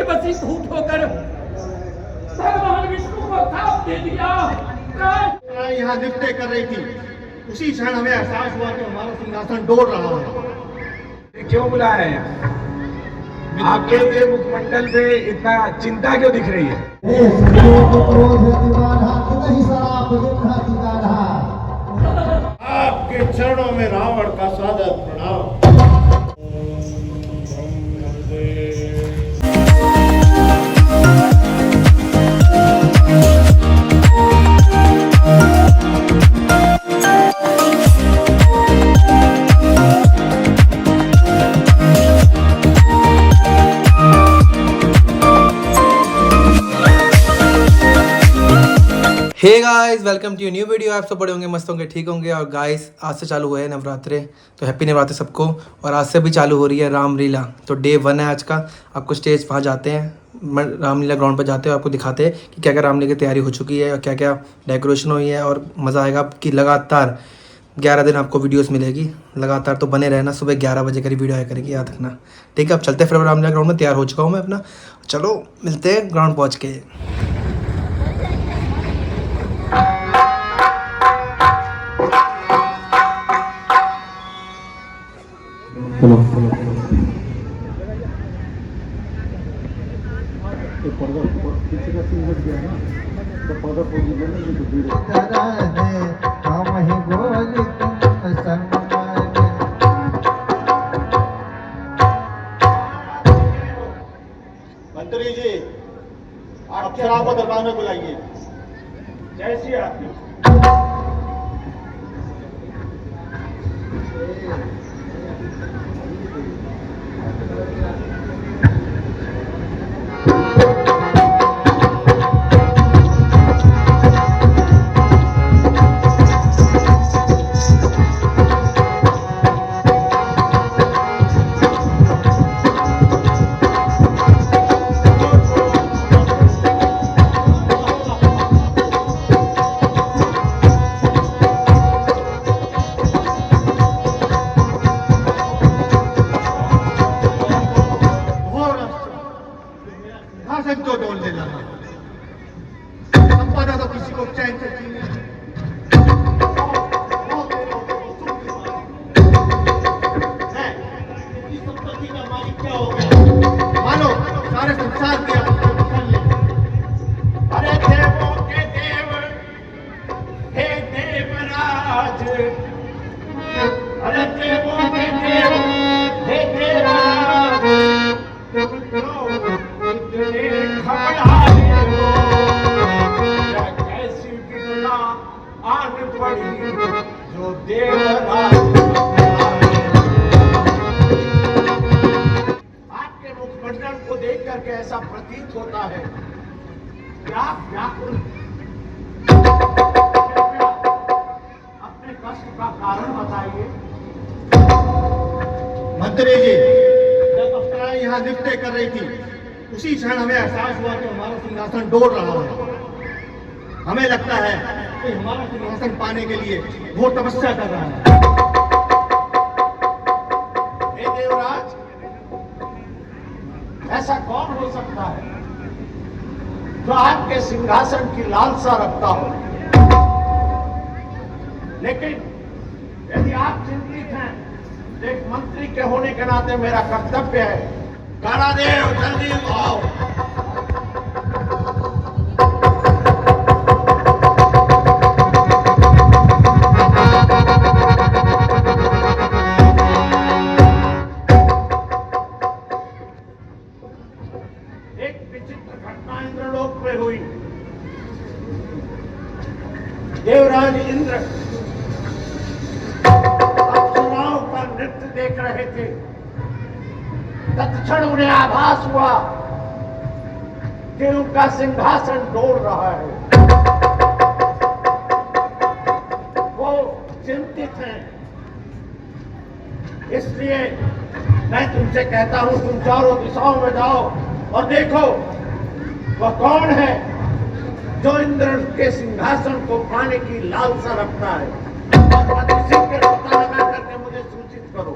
वशीभूत होकर भगवान विष्णु को साथ दे दिया। यहाँ नृत्य कर रही थी, उसी क्षण हमें एहसास हुआ कि हमारा सिंहासन डोल रहा है। क्यों बुलाया है यहाँ? आपके ये मुखमंडल पे इतना चिंता क्यों दिख रही है? आपके चरणों में रावण का सादर प्रणाम। Hey guys, welcome to new video. आप सब बड़े होंगे, मस्त होंगे, ठीक होंगे। और गाइस, आज से चालू हुए हैं नवरात्रे, तो हैप्पी नवरात्रे सबको। और आज से भी चालू हो रही है रामलीला, तो डे 1 है आज का। आपको स्टेज वहाँ जाते हैं, रामलीला ग्राउंड पर जाते हैं, आपको दिखाते हैं कि क्या क्या रामलीला की तैयारी हो चुकी है और क्या क्या डेकोरेशन हुई है। और मज़ा आएगा कि लगातार 11 दिन आपको वीडियोस मिलेगी। लगातार तो बने रहना, सुबह 11 बजे करीब वीडियो आया करेगी, याद रखना, ठीक है। अब चलते हैं फिर रामलीला ग्राउंड में। तैयार हो चुका हूँ मैं अपना, चलो मिलते हैं ग्राउंड पहुँच के। चलो मंत्री जी, अप्सरा को दरबार में बुलाइए। जैसी आपकी जो डोल देना संपदा तो किसी को चैन से जीने संपत्ति का मालिक क्या हो गया? मानो सारे संसार के अरे देवों के देव, हे देवराज, अरे देवों के देव, हे देवराज, घबराए हो, कैसी बिना आन पड़ी जो देवराज। आपके मुखमंडल को देख करके ऐसा प्रतीत होता है कि आप व्याकुल, अपने कष्ट का कारण बताइए। मंत्री जी, जब अप्सरा यहाँ नृत्य कर रही थी, उसी क्षण हमें एहसास हुआ कि हमारा सिंहासन डोल रहा है। हमें लगता है कि हमारा सिंहासन पाने के लिए वो तपस्या कर रहा है। हे देवराज, ऐसा कौन हो सकता है जो आपके सिंहासन की लालसा रखता हो? लेकिन यदि आप चिंतित हैं, एक मंत्री के होने के नाते मेरा कर्तव्य है। कारादेव, जल्दी आओ। एक विचित्र घटना इंद्रलोक में हुई। देवराज इंद्र अप्सराओं का नृत्य देख रहे थे। तत्क्षण उन्हें आभास हुआ कि उनका सिंहासन डोल रहा है। वो चिंतित हैं। इसलिए मैं तुमसे कहता हूं, तुम चारों दिशाओं में जाओ और देखो वह कौन है जो इंद्र के सिंहासन को पाने की लालसा रखता है। और इसी के पता लगा करके मुझे सूचित करो।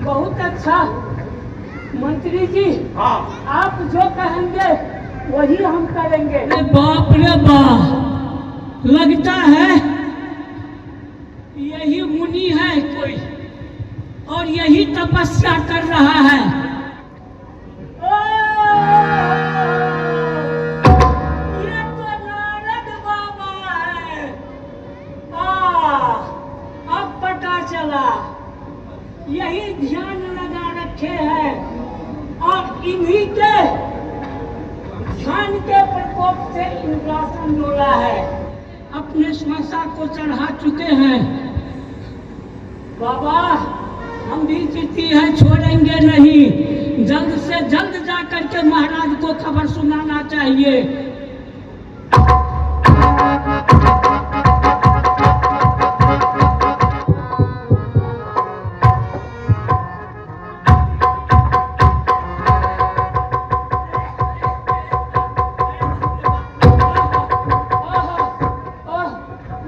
बहुत अच्छा, मंत्री जी, हाँ, आप जो कहेंगे वही हम करेंगे। अरे बाप रे बाप, लगता है यही मुनि है कोई और यही तपस्या कर रहा है। ये तो नारद बाबा है। अब पता चला, यही ध्यान लगा रखे हैं और इन्हीं के ध्यान के प्रकोप से इंद्रासन डोला है। अपने श्मशा को चढ़ा चुके हैं। बाबा, हम भी जीती है, छोड़ेंगे नहीं। जल्द से जल्द जाकर के महाराज को खबर सुनाना चाहिए।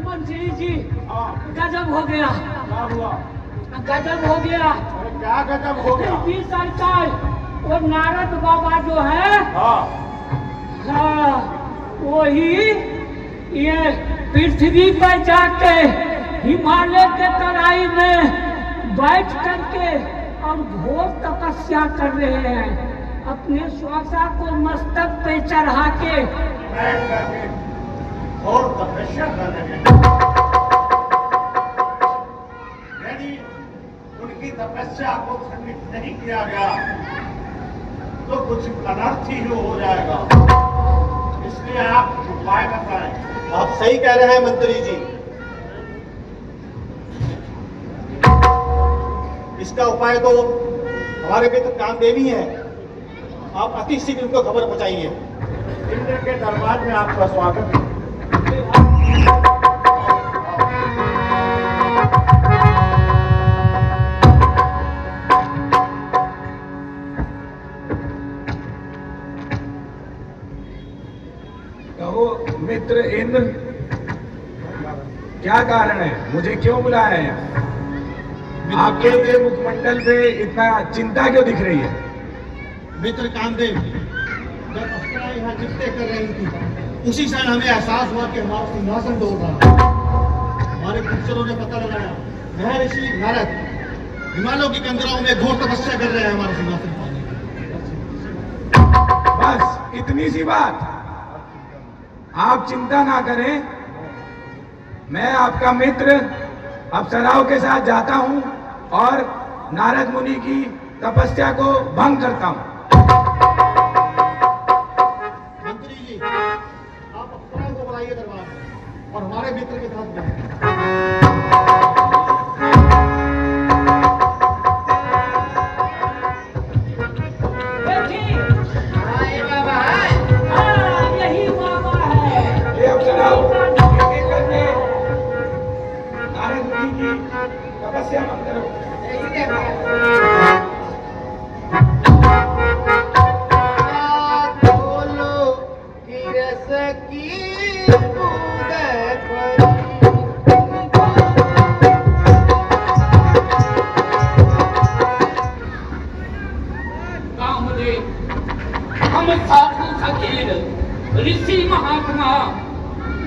मंत्री जी, हाँ, गजब हो गया, क्या हुआ? गजब हो गया। अरे क्या गजब हो गया? जी सरकार, वो नारद बाबा जो है, हाँ, हाँ, वही ये पृथ्वी पर जाके हिमालय के तराई में बैठ करके और घोर तपस्या कर रहे हैं। अपने श्वासा को मस्तक पे चढ़ा के बैठ करके और तपस्या कर रहे हैं। यदि उनकी तपस्या को खंडित नहीं किया गया तो कुछ अनर्थ ही हो जाएगा। इसलिए आप उपाय बताएं। आप सही कह रहे हैं मंत्री जी। इसका उपाय तो हमारे मित्र कामदेवी है। आप अति शीघ्र उनको खबर पहुंचाइए। इंद्र के दरबार में आपका स्वागत है। कहो मित्र इंद्र, क्या कारण है, मुझे क्यों बुलाया है यहाँ? आपके ये मुखमंडल पे इतना चिंता क्यों दिख रही है? मित्र कामदेव, जब अप्सरा यहाँ नृत्य कर रही थी, उसी क्षण हमें एहसास हुआ कि हमारा सिंहासन डोल रहा है। हमारे गुप्तचरों ने पता लगाया, महर्षि नारद हिमालयों की कंदराओं में घोर तपस्या कर रहे हैं हमारा सिंहासन पाने की। बस इतनी सी बात, आप चिंता ना करें। मैं आपका मित्र अप्सराओं के साथ जाता हूं और नारद मुनि की तपस्या को भंग करता हूं। मंत्री जी, आप अप्सरा को बुलाइए दरबार में और हमारे मित्र के साथ जाइए। यही बाबा है। ये अप्सराओं एक-एक करके नारद मुनि की तपस्या भंग करो। कामदेव, हम साधु फकीर ऋषि महात्मा,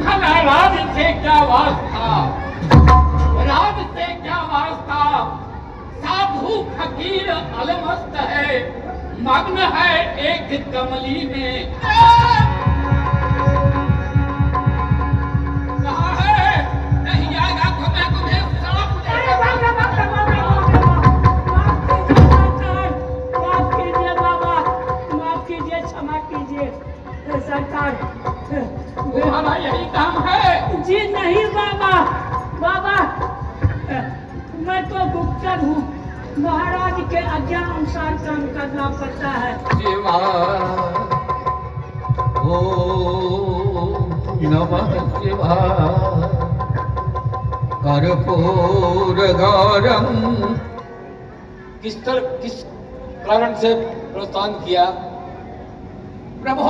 भला राज से क्या वास्ता, राज से क्या वास्ता। साधु फकीर अलमस्त है, मग्न है एक कमली में। कहाँ है? नहीं आएगा तो मैं तुम्हें सांप माफ कीजिए बाबा, माफ कीजिए, क्षमा कीजिए सरकार। हमारा यही काम है। जी नहीं बाबा, बाबा मैं तो गुप्तचर हूँ, महाराज के आज्ञा अनुसार काम करना पड़ता है। नमः शिवाय कर्पूर गौरम। किस कारण से प्रस्थान किया? प्रभु,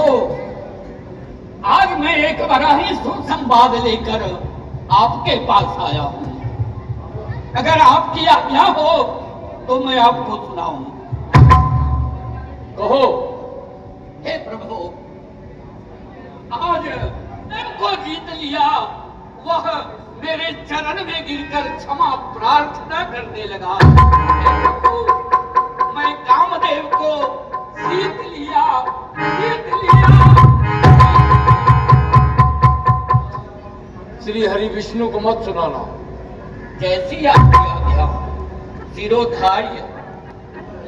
आज मैं एक बड़ा ही सुसंवाद लेकर आपके पास आया हूँ। अगर आपकी आज्ञा हो तो मैं आपको सुनाऊं। कहो। हे प्रभु, आज इनको जीत लिया। वह मेरे चरण में गिरकर क्षमा प्रार्थना करने लगा। हे प्रभु, मैं कामदेव को जीत लिया, जीत लिया। श्री हरि विष्णु को मत सुनाना। कैसी आपकी आज्ञा? शिरोधार्य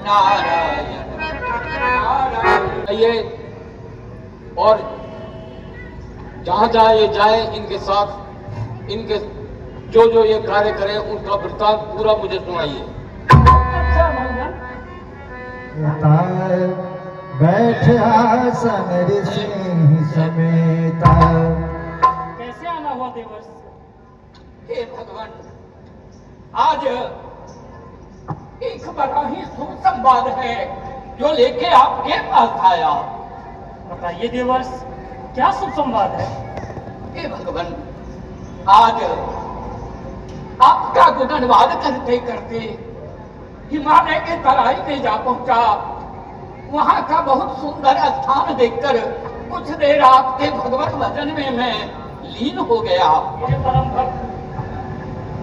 नारायण नारायण। ये और जहां जाए जाए इनके साथ, इनके जो जो ये कार्य करें उनका वृत्तांत पूरा मुझे सुनाइए। अच्छा मंगल। बैठे आसन ऋषि समेता। कैसे आना हुआ देवर्ष? हे भगवान, आज एक बड़ा ही सुसंवाद है जो लेके आपके पास आया। बताइए देवर्ष, क्या शुभ संवाद है? हे भगवान, आज आपका गुणगान करते करते हिमालय के तराई में जा पहुंचा। वहां का बहुत सुंदर स्थान देखकर कुछ देर आपके भगवत भजन में मैं लीन हो गया। ये परम भक्त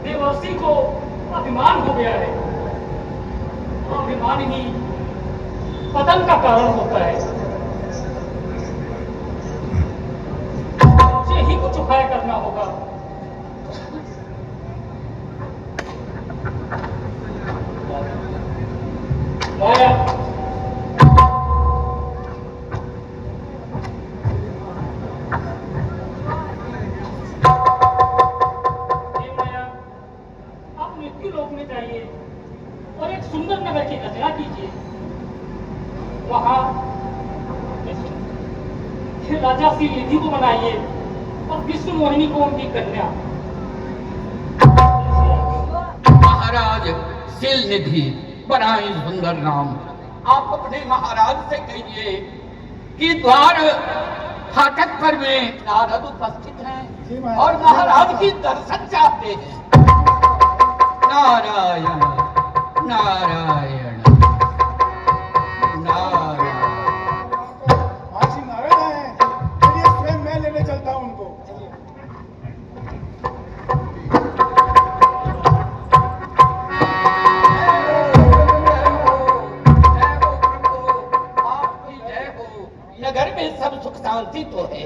देवर्षि को अभिमान हो गया है। अभिमान ही पतन का कारण होता है। मुझे ही कुछ उपाय करना होगा। माया, आप मृत्यु लोक में जाइए और एक सुंदर नगर की रचना कीजिए। वहां राजा श्रीनिधि को बनाइए और विष्णु मोहिनी को उनकी कन्या। महाराज शिलनिधि बड़ा ही सुंदर नाम। आप अपने महाराज से कहिए कि द्वार फाटक पर में नारद उपस्थित हैं और महाराज की दर्शन चाहते हैं। नारायण नारायण नारायण। मासी नारायण आए हैं। चलिए स्वयं मैं लेने चलता हूं उनको। नगर में सब सुख शांति तो है?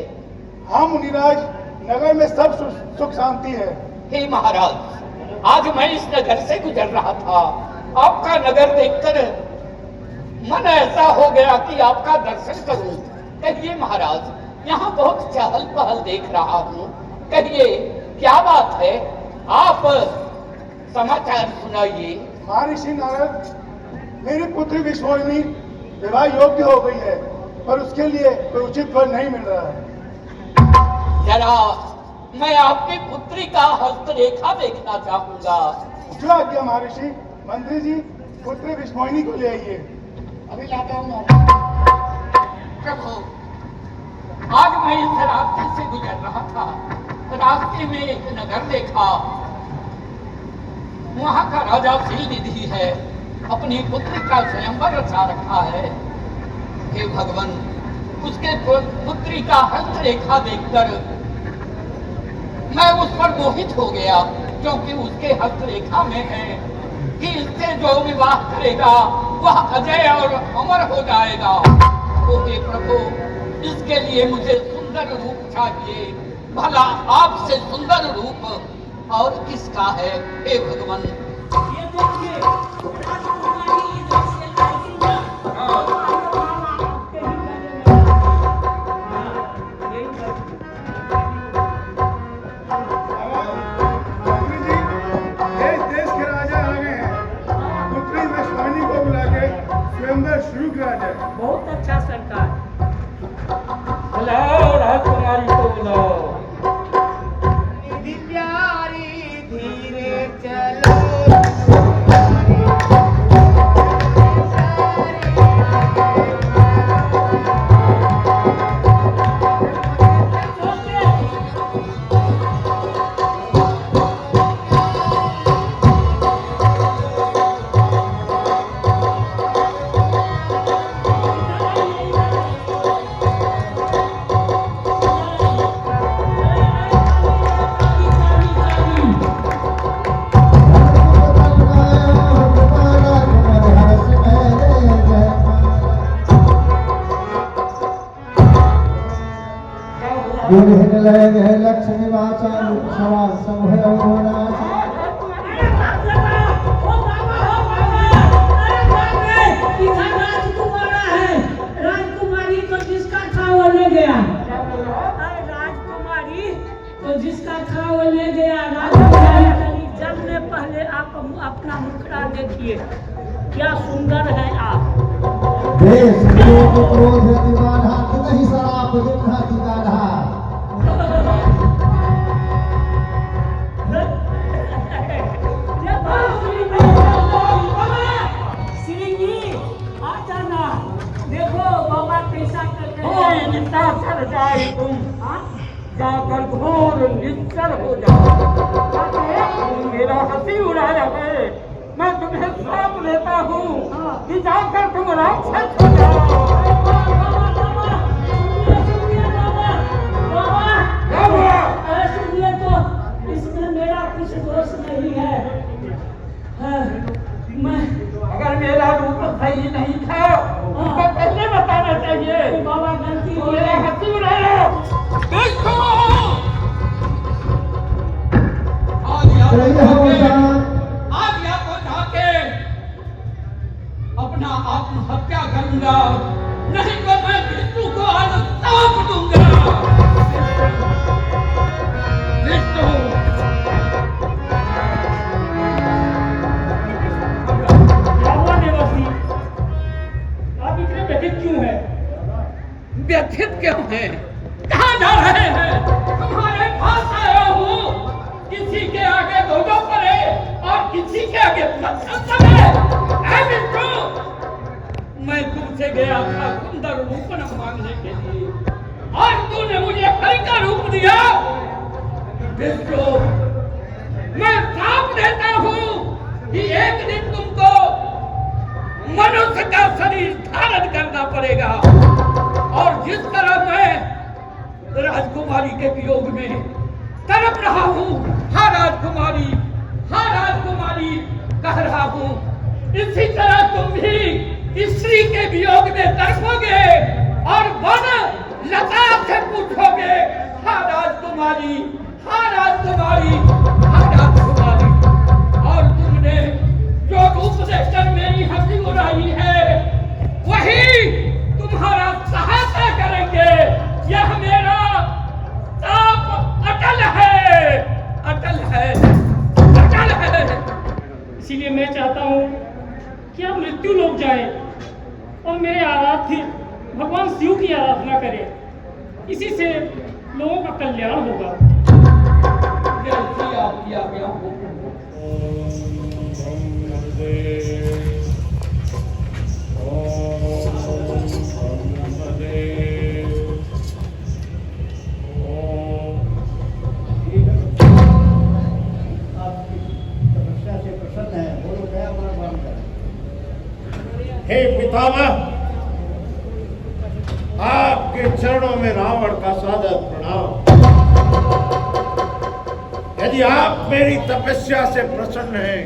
हाँ मुनिराज, नगर में सब सुख शांति है। हे महाराज, आज मैं इस नगर से गुजर रहा था। आपका नगर देखकर मन ऐसा हो गया कि आपका दर्शन करूं। कहिए महाराज, यहाँ बहुत चहल पहल देख रहा हूँ। कहिए क्या बात है? आप समाचार सुनाइए। महर्षि नारद, मेरी पुत्री विश्वमोहिनी विवाह योग्य हो गई है, पर उसके लिए कोई उचित फल नहीं मिल रहा है। जरा मैं आपकी पुत्री का हस्तरेखा देखना चाहूंगा। जो आज्ञा महर्षि। मंत्री जी, पुत्री विश्वमोहिनी को ले आइए। अभी लाता हूँ। प्रभु, आज मैं इस रास्ते से गुजर रहा था। रास्ते में एक नगर देखा। वहां का राजा शिलनिधि है, अपनी पुत्री का स्वयंवर रचा रखा है। हे भगवान, उसके पुत्री का हस्तरेखा देखकर मैं उस पर मोहित हो गया, क्योंकि उसके हस्तरेखा में है कि इससे जो विवाह करेगा वह अजय और अमर हो जाएगा। तो हे प्रभु, इसके लिए मुझे सुंदर रूप चाहिए। भला आपसे सुंदर रूप और किसका है? हे भगवान, ये देखिए, राजकुमारी इधर से आएगी ना। मंत्री जी, देश के राजा आ गए हैं। पुत्री विश्वमोहिनी को बुला के स्वयंवर शुरू किया जाए। बहुत अच्छा सरकार। बुलाओ राजकुमारी को बुलाओ। दुर्हिन लगे लक्ष्मी वाचा सवा समूह होना राजकुमारी तो जिसका था वो ले गया। राजकुमारी तो जिसका था वो ले गया। राजकुमारी जलने पहले आप अपना मुखड़ा देखिए, क्या सुंदर है आप। देश लोक क्रोध दीवाना नहीं शराब देखा दीवाना। जाकर घोर निश्चल हो जाओ। मेरा हंसी उड़ाया है, मैं तुम्हें श्राप देता हूँ कि जाकर तुम राक्षस हो जाओ। सुनिए तो इसमें मेरा कुछ दोष नहीं है। मैं अगर मेरा रूप सही नहीं था तो पहले बताना चाहिए। बाबा गलती हो मेरा हंसी उड़ाया। देखो आज्ञा को जाके अपना आत्महत्या करूंगा, नहीं तो मैं विष्णु को आज सौंप दूंगा। विष्णु आप इतने व्यथित क्यों हैं? व्यथित क्यों हैं? कहाँ जा रहे हैं? तुम्हारे पास आया हूँ, किसी के आगे दोनों पड़े और किसी के आगे पत्थर चले। विष्णु, मैं तुमसे गया था सुंदर रूप मांगने के लिए और तूने मुझे कई का रूप दिया। विष्णु, मैं श्राप देता हूँ कि एक दिन तुमको मनुष्य का शरीर धारण करना पड़ेगा। और जिस तरह मैं राजकुमारी के वियोग में तड़प रहा हूँ, हाँ राजकुमारी, हाँ राजकुमारी कह रहा हूँ, इसी तरह तुम भी स्त्री के वियोग में तड़पोगे और वन लता से पूछोगे, हाँ राजकुमारी, हाँ राजकुमारी, हाँ राजकुमारी। और तुमने जो रूप देखकर मेरी हंसी उड़ाई है, वही तुम्हारा सहायता करेंगे। यह मेरा ताप अटल है, अटल है, अटल है। इसीलिए मैं चाहता हूँ कि आप मृत्यु लोक जाए और मेरे आराध्य भगवान शिव की आराधना करें। इसी से लोगों का कल्याण होगा। जैसी आपकी आज्ञा हो। हे पितामह, आपके चरणों में रावण का सादर प्रणाम। यदि आप मेरी तपस्या से प्रसन्न हैं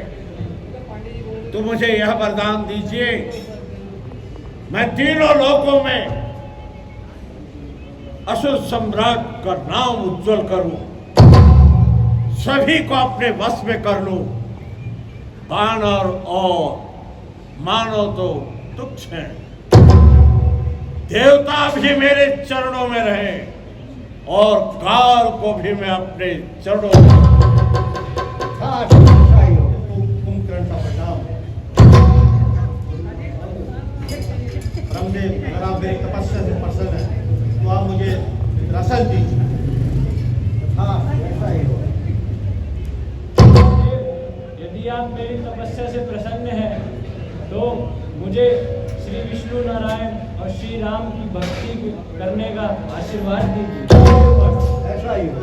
तो मुझे यह वरदान दीजिए, मैं तीनों लोकों में असुर सम्राट का नाम उज्जवल करूं, सभी को अपने वश में कर लूं। वानर और मानव तो तुच्छ हैं, देवता भी मेरे चरणों में रहे और काल को भी मैं अपने चरणों में। रामदेव, अगर आप मेरी तपस्या से प्रसन्न हैं तो आप मुझे रसल दीजिए। हाँ, ऐसा ही हो। यदि आप मेरी तपस्या से प्रसन्न हैं तो मुझे श्री विष्णु नारायण और श्री राम की भक्ति करने का आशीर्वाद दीजिए। ऐसा ही हो।